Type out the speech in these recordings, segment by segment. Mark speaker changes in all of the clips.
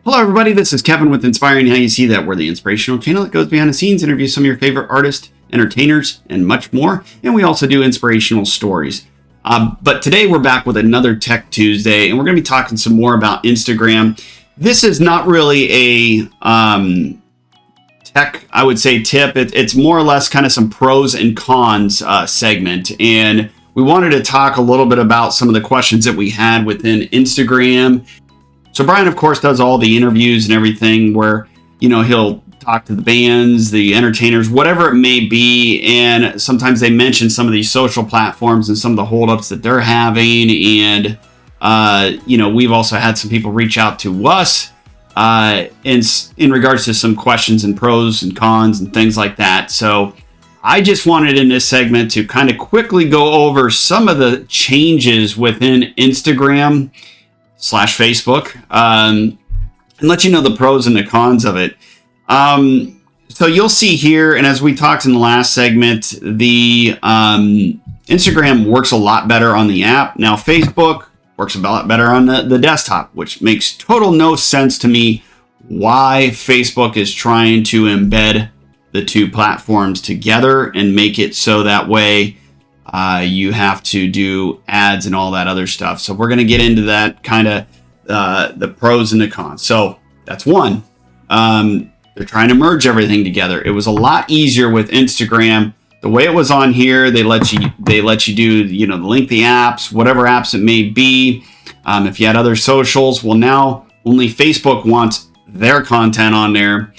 Speaker 1: Hello, everybody. This is Kevin with Inspiring How You See That. We're the inspirational channel that goes behind the scenes, interviews some of your favorite artists, entertainers, and much more. And we also do inspirational stories. But today we're back with another Tech Tuesday, and we're going to be talking some more about Instagram. This is not really a tech, I would say, tip. It's more or less kind of some pros and cons segment. And we wanted to talk a little bit about some of the questions that we had within Instagram. So Brian, of course, does all the interviews and everything where, he'll talk to the bands, the entertainers, whatever it may be. And sometimes they mention some of these social platforms and some of the holdups that they're having. And, we've also had some people reach out to us in regards to some questions and pros and cons and things like that. So I just wanted in this segment to kind of quickly go over some of the changes within Instagram / Facebook, and let you know the pros and the cons of it. So you'll see here, and as we talked in the last segment, the Instagram works a lot better on the app. Now Facebook works a lot better on the desktop, which makes total no sense to me why Facebook is trying to embed the two platforms together and make it so that way you have to do ads and all that other stuff. So we're going to get into that kind of the pros and the cons. So that's one. They're trying to merge everything together. It was a lot easier with Instagram. The way it was on here, they let you do, the lengthy apps, whatever apps it may be. If you had other socials, well, now only Facebook wants their content on there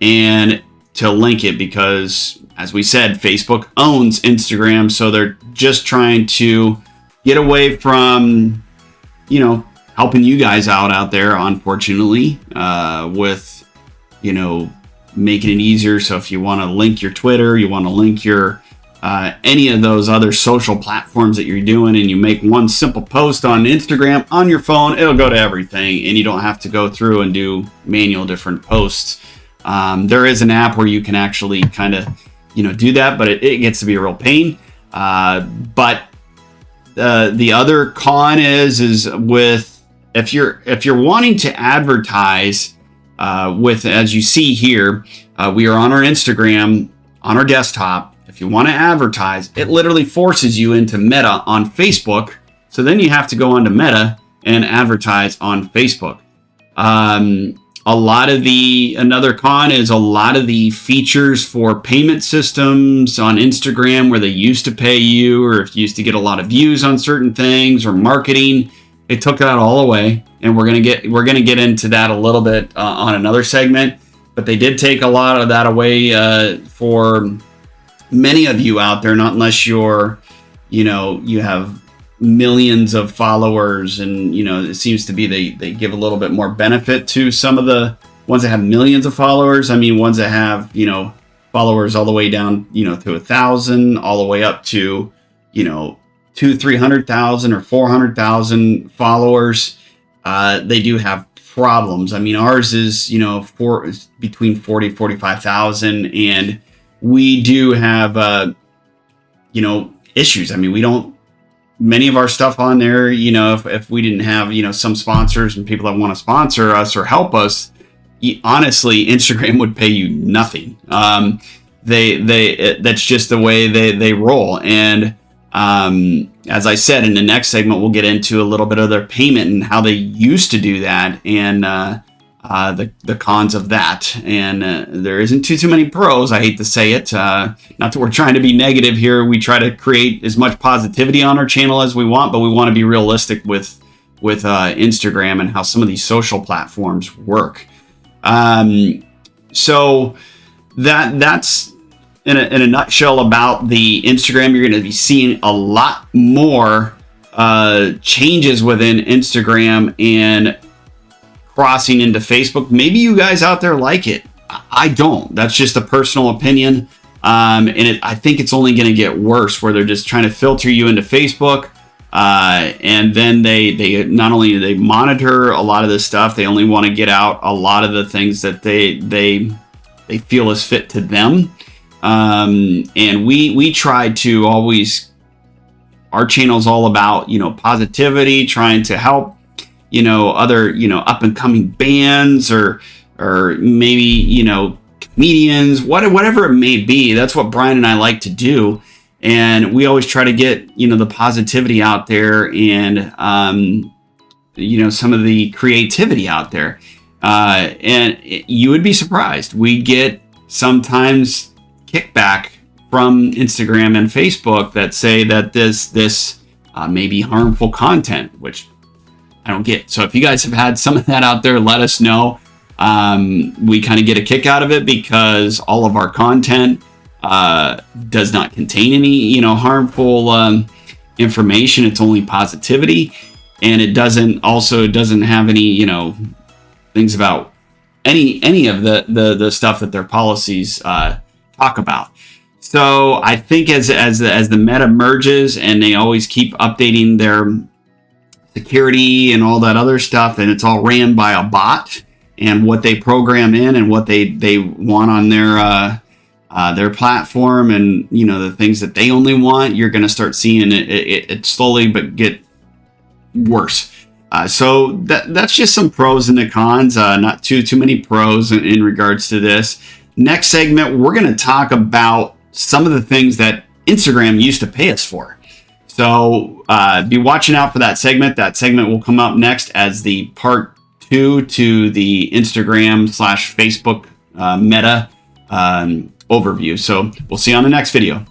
Speaker 1: and to link it because, as we said, Facebook owns Instagram, so they're just trying to get away from, helping you guys out there, unfortunately, with, making it easier. So if you want to link your Twitter, you want to link your any of those other social platforms that you're doing, and you make one simple post on Instagram on your phone, it'll go to everything, and you don't have to go through and do manual different posts. There is an app where you can actually kind of do that, but it gets to be a real pain. But the other con is with if you're wanting to advertise with, as you see here, we are on our Instagram on our desktop. If you want to advertise, it literally forces you into Meta on Facebook. So then you have to go onto Meta and advertise on Facebook. Another con is a lot of the features for payment systems on Instagram where they used to pay you, or if you used to get a lot of views on certain things or marketing, it took that all away. And we're gonna get into that a little bit on another segment. But they did take a lot of that away for many of you out there, not unless you're, you have millions of followers, and it seems to be they give a little bit more benefit to some of the ones that have millions of followers. I mean, ones that have followers all the way down to 1,000, all the way up to 200,000-300,000 or 400,000 followers. They do have problems. I mean, ours is between 40,000-45,000, and we do have issues. I mean, many of our stuff on there, if we didn't have, some sponsors and people that want to sponsor us or help us, honestly, Instagram would pay you nothing. That's just the way they roll. And as I said, in the next segment, we'll get into a little bit of their payment and how they used to do that, and the cons of that. And there isn't too many pros. I hate to say it. Not that we're trying to be negative here. We try to create as much positivity on our channel as we want, but we want to be realistic with Instagram and how some of these social platforms work. So that's in a nutshell about the Instagram. You're going to be seeing a lot more changes within Instagram and crossing into Facebook. Maybe you guys out there like it. I don't. That's just a personal opinion. I think it's only going to get worse, where they're just trying to filter you into Facebook. And then they not only do they monitor a lot of this stuff, they only want to get out a lot of the things that they feel is fit to them. And we try to always, our channel's all about, positivity, trying to help other, up and coming bands or maybe, comedians, whatever it may be. That's what Brian and I like to do. And we always try to get, the positivity out there and, some of the creativity out there. And you would be surprised. We get sometimes kickback from Instagram and Facebook that say that this may be harmful content, which I don't get. So if you guys have had some of that out there, let us know. We kind of get a kick out of it because all of our content does not contain any, harmful information. It's only positivity, and it doesn't have any, things about any of the stuff that their policies talk about. So I think as the meta merges and they always keep updating their security and all that other stuff, and it's all ran by a bot, and what they program in and what they want on their platform, and the things that they only want, you're going to start seeing it slowly but get worse. So that's just some pros and the cons. Not too many pros in regards to this. Next segment, we're going to talk about some of the things that Instagram used to pay us for. So be watching out for that segment. That segment will come up next as the part 2 to the Instagram/Facebook meta overview. So we'll see you on the next video.